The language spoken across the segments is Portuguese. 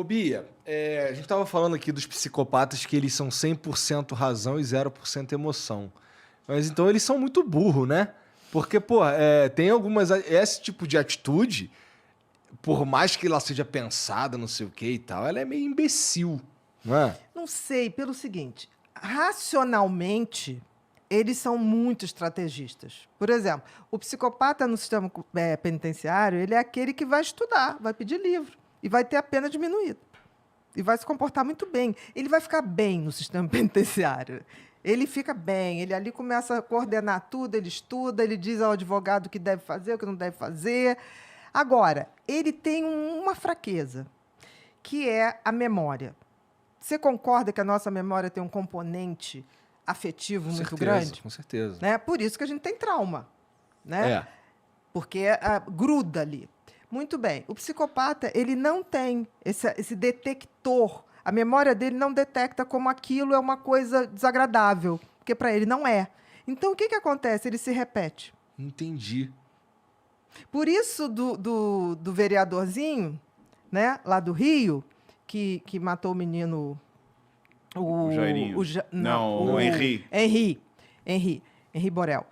Ô, Bia, a gente tava falando aqui dos psicopatas que eles são 100% razão e 0% emoção. Mas então eles são muito burros, né? Porque, pô, tem algumas... Esse tipo de atitude, por mais que ela seja pensada, não sei o que e tal, ela é meio imbecil, não é? Não sei, pelo seguinte, racionalmente, eles são muito estrategistas. Por exemplo, o psicopata no sistema penitenciário, ele é aquele que vai estudar, vai pedir livro e vai ter a pena diminuída. E vai se comportar muito bem. Ele vai ficar bem no sistema penitenciário. Ele fica bem, ele ali começa a coordenar tudo, ele estuda, ele diz ao advogado o que deve fazer, o que não deve fazer. Agora, ele tem uma fraqueza, que é a memória. Você concorda que a nossa memória tem um componente afetivo muito grande? Com certeza. Né? Por isso que a gente tem trauma. Né? É. Porque gruda ali. Muito bem. O psicopata, ele não tem esse detector. A memória dele não detecta como aquilo é uma coisa desagradável, porque para ele não é. Então, o que acontece? Ele se repete. Entendi. Por isso, do vereadorzinho, né, lá do Rio, que matou o menino... O Jairinho. O Henri. Henri Borel.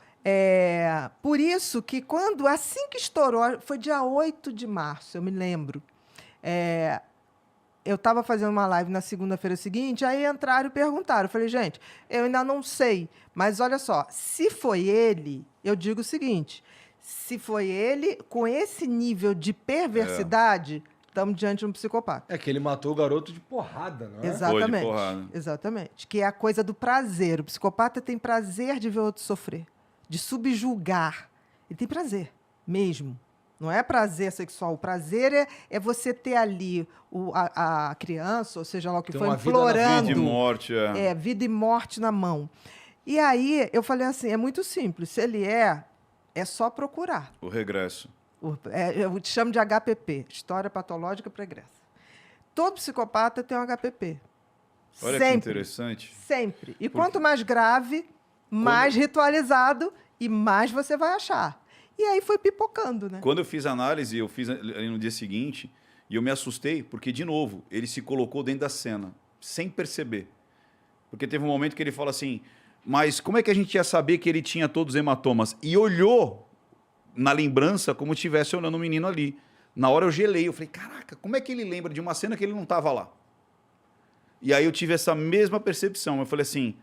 Por isso que assim que estourou, foi dia 8 de março, eu me lembro, eu estava fazendo uma live na segunda-feira seguinte, aí entraram e perguntaram. Eu falei, gente, eu ainda não sei, mas olha só, se foi ele, eu digo o seguinte, se foi ele, com esse nível de perversidade, estamos diante de um psicopata. É que ele matou o garoto de porrada, não é? Exatamente. Foi de porrada. Exatamente. Que é a coisa do prazer. O psicopata tem prazer de ver o outro sofrer, de subjugar. Ele tem prazer, mesmo. Não é prazer sexual. O prazer é você ter ali a criança, ou seja lá o que Tem for, uma vida na implorando. Vida e morte. Vida e morte na mão. E aí, eu falei assim, é muito simples. Se ele é só procurar. O regresso. Eu te chamo de HPP, História Patológica Pregressa. Todo psicopata tem um HPP. Olha sempre, que interessante. Sempre. E quanto mais grave, mais ritualizado e mais você vai achar. E aí foi pipocando, né? Quando eu fiz a análise, eu fiz ali no dia seguinte, e eu me assustei, porque, de novo, ele se colocou dentro da cena, sem perceber. Porque teve um momento que ele fala assim, mas como é que a gente ia saber que ele tinha todos os hematomas? E olhou na lembrança como se estivesse olhando o menino ali. Na hora eu gelei, eu falei, caraca, como é que ele lembra de uma cena que ele não estava lá? E aí eu tive essa mesma percepção. Eu falei assim,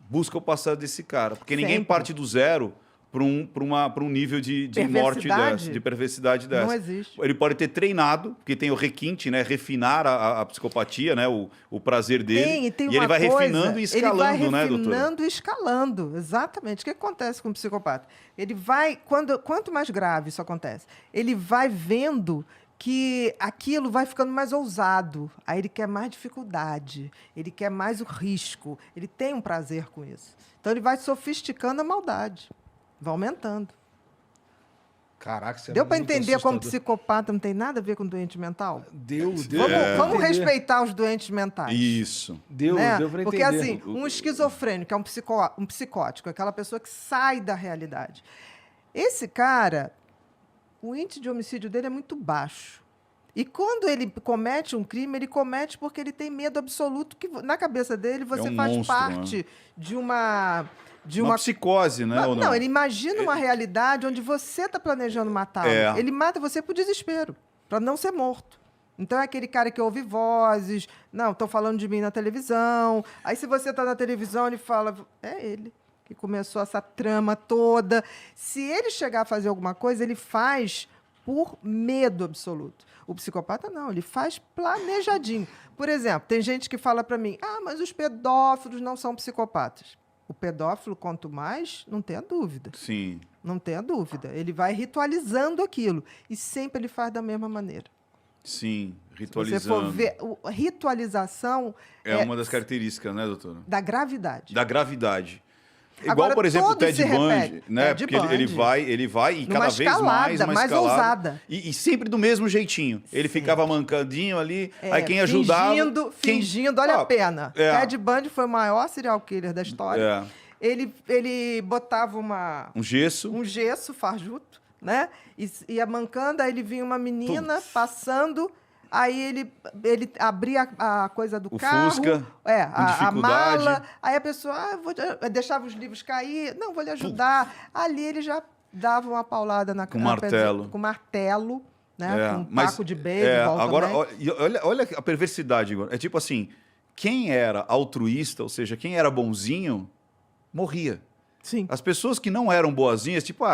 busca o passado desse cara. Porque ninguém parte do zero para um nível de morte dessa, de perversidade dessa. Não existe. Ele pode ter treinado, porque tem o requinte, né? Refinar a psicopatia, né? O prazer dele. Tem e ele vai refinando e escalando, né, doutor? Refinando e escalando, exatamente. O que acontece com o psicopata? Ele vai, quanto mais grave isso acontece, ele vai vendo que aquilo vai ficando mais ousado. Aí ele quer mais dificuldade, ele quer mais o risco, ele tem um prazer com isso. Então ele vai sofisticando a maldade. Vai aumentando. Caraca, você Deu para muito entender como assustador. psicopata não tem nada a ver com doente mental? Deu. Vamos respeitar os doentes mentais. Isso. Deu pra entender. Porque, assim, um esquizofrênico é um psicótico, aquela pessoa que sai da realidade. Esse cara, o índice de homicídio dele é muito baixo. E quando ele comete um crime, ele comete porque ele tem medo absoluto que, na cabeça dele, você faz monstro, parte, né? de uma psicose, né? Não, ele imagina uma realidade onde você está planejando matá-lo. Ele mata você por desespero, para não ser morto. Então é aquele cara que ouve vozes, não, estão falando de mim na televisão. Aí se você está na televisão, ele fala, é ele que começou essa trama toda. Se ele chegar a fazer alguma coisa, ele faz por medo absoluto. O psicopata não, ele faz planejadinho. Por exemplo, tem gente que fala para mim, mas os pedófilos não são psicopatas. O pedófilo, quanto mais, não tenha dúvida. Sim. Não tenha dúvida. Ele vai ritualizando aquilo. E sempre ele faz da mesma maneira. Sim, ritualizando. Se você for ver, ritualização é uma das características, né, doutora? Da gravidade. Da gravidade. Igual, Agora, por exemplo, o todos Ted se Bundy, repetem. né? Ted Porque ele vai e Numa cada vez mais, uma mais escalada. ousada. E sempre do mesmo jeitinho. Ele ficava mancadinho ali, aí quem ajudava... Fingindo, olha a pena. Ted Bundy foi o maior serial killer da história. Ele botava um gesso fajuto, né? E ia mancando, aí ele vinha uma menina passando, aí ele abria a coisa do O carro. Fusca, A dificuldade. mala. Aí a pessoa deixava os livros cair. Não, vou lhe ajudar. Ali ele já dava uma paulada na Com na martelo. Com martelo, né? Com um mas, taco de beisebol agora, também. olha a perversidade, Igor. É tipo assim, quem era altruísta, ou seja, quem era bonzinho, morria. Sim. As pessoas que não eram boazinhas, tipo,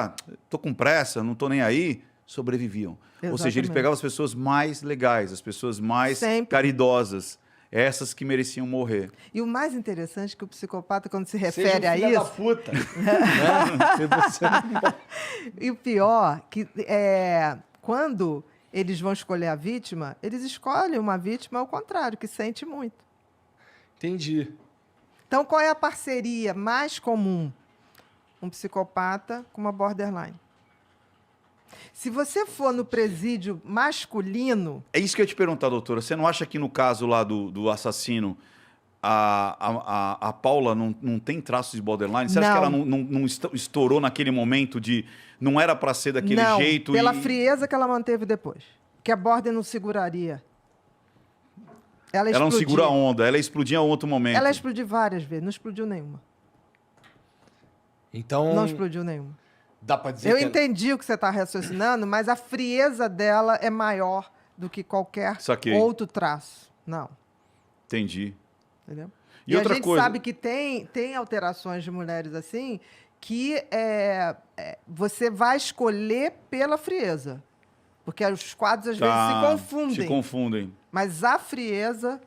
tô com pressa, não tô nem aí, sobreviviam. Ou seja, eles Exatamente. pegavam as pessoas mais legais, as pessoas mais Sempre. caridosas, essas que mereciam morrer. E o mais interessante é que o psicopata, quando se Seja refere um a filho da isso, puta. Né? e o pior, que quando eles vão escolher a vítima, eles escolhem uma vítima ao contrário, que sente muito. Entendi. Então, qual é a parceria mais comum? Um psicopata com uma borderline. Se você for no presídio masculino, É isso que eu ia te perguntar, doutora. Você não acha que no caso lá do assassino, a Paula não tem traços de borderline? Você acha que ela não estourou naquele momento de não era para ser daquele não, jeito? pela frieza que ela manteve depois. Que a border não seguraria. Ela Ela não explodia. segura a onda, ela explodia em outro momento. Ela explodiu várias vezes, não explodiu nenhuma. Então, Não explodiu nenhuma. dá pra dizer Eu que entendi o que você está raciocinando, mas a frieza dela é maior do que qualquer Saquei. outro traço. Não, Entendi. entendeu? E a outra gente coisa- sabe que tem alterações de mulheres assim que você vai escolher pela frieza. Porque os quadros às vezes se confundem. Se confundem. Mas a frieza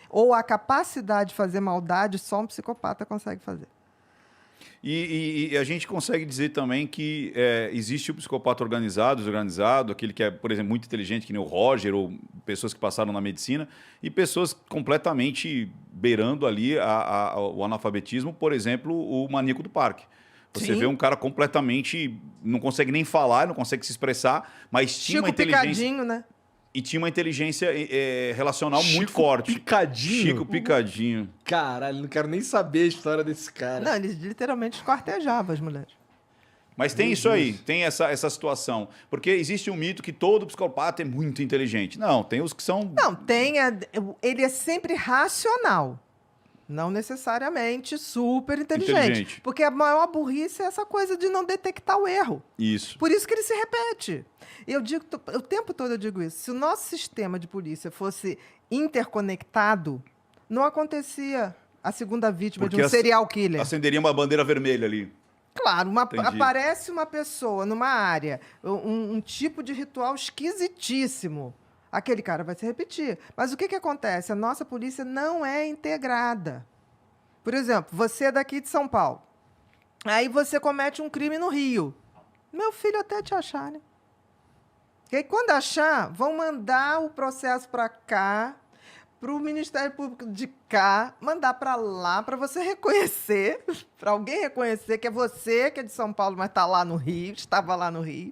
ou a capacidade de fazer maldade só um psicopata consegue fazer. E a gente consegue dizer também que existe o psicopata organizado, desorganizado, aquele que é, por exemplo, muito inteligente, que nem o Roger, ou pessoas que passaram na medicina, e pessoas completamente beirando ali o analfabetismo, por exemplo, o maníaco do parque. Você Sim. vê um cara completamente... não consegue nem falar, não consegue se expressar, mas tinha uma Chico inteligência... Picadinho, né? E tinha uma inteligência relacional muito Chico forte. Picadinho? Chico Picadinho. Caralho, não quero nem saber a história desse cara. Não, ele literalmente esquartejava as mulheres. Mas tem Meu isso aí, Deus. tem essa situação. Porque existe um mito que todo psicopata é muito inteligente. Não, tem os que são... Não, ele é sempre racional. Não necessariamente super inteligente. Inteligente. Porque a maior burrice é essa coisa de não detectar o erro. Isso. Por isso que ele se repete. Eu digo, o tempo todo eu digo isso. Se o nosso sistema de polícia fosse interconectado, não acontecia a segunda vítima Porque de um serial killer. Acenderia uma bandeira vermelha ali. Claro, Entendi. aparece uma pessoa numa área, um tipo de ritual esquisitíssimo. Aquele cara vai se repetir. Mas o que acontece? A nossa polícia não é integrada. Por exemplo, você é daqui de São Paulo. Aí você comete um crime no Rio. Meu filho até te achar, né? E aí, quando achar, vão mandar o processo para cá, para o Ministério Público de cá, mandar para lá, para você reconhecer, para alguém reconhecer que é você que é de São Paulo, mas está lá no Rio, estava lá no Rio.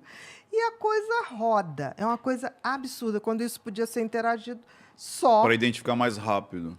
E a coisa roda. É uma coisa absurda, quando isso podia ser interagido só Para identificar mais rápido.